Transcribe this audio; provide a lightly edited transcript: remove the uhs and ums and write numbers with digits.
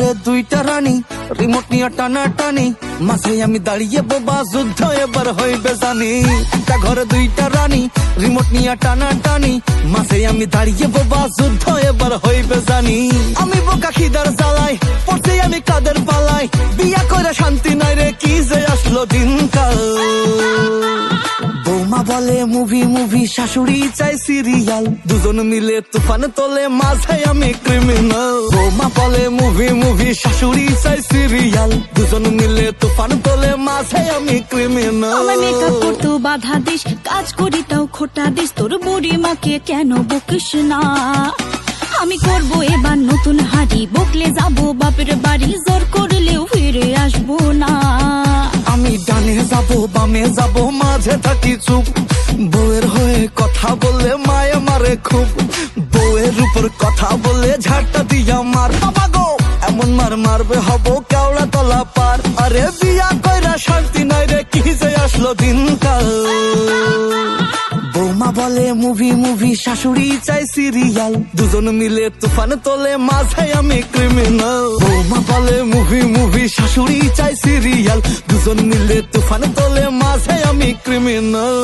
ঘরে দুইটা রানী, রিমোট নিয়ে টানা টানি, মাঝে আমি দাঁড়িয়ে বোবা, যুদ্ধ এবার হইবে জানি। একটা ঘরে দুইটা রানী, রিমোট নিয়ে টানা টানি, মাঝে আমি দাঁড়িয়ে বোবা, যুদ্ধ এবার হইবে জানি। আমি বোকা খিদার জ্বালাই, পড়ছি আমি কাদের পালাই, বিয়া করে শান্তি নাই রে, কি যে আসলো দিনকাল। বৌমা বলে মুভি মুভি, শাশুড়ি চাই সিরিয়াল, দুজন মিলে তুফান তোলে, মাঝে আমি ক্রিমিনাল। বৌমা বলে মুভি মুভি, শাশুড়ি চাই সিরিয়াল, দুজন মিলে তুফান তোলে, মাঝে আমি ক্রিমিনাল। আমার মেকআপ করতেও বাধা দিস, কাজ করি তাও খোটা দিস, তোর বুড়ি মাকে কেন বকিস না। আমি করব এবার নতুন হাড়ি, বকলে যাবো বাপের বাড়ি, জোর করলেও ফিরে আসবো না। আমি ডানে যাবো বামে যাবো, মাঝে থাকি চুপ, বউয়ের হয়ে কথা বললে মায়ে মারে খুব, বউয়ের উপর কথা বলে ঝাড়টা দিয়া মার। বাবা গো এমন মার মারবে হব কেওড়া তলা পার। আরে বিয়া কইরা শান্তি নাই রে, কি যে আসলো দিনকাল। বৌমা বলে মুভি মুভি, শাশুড়ি চাই সিরিয়াল, দুজন মিলে তুফান তোলে, মাঝে আমি ক্রিমিনাল। বৌমা বলে মুভি মুভি, শাশুড়ি চাই সিরিয়াল, দুজন মিলে তুফান তোলে, মাঝে আমি ক্রিমিনাল।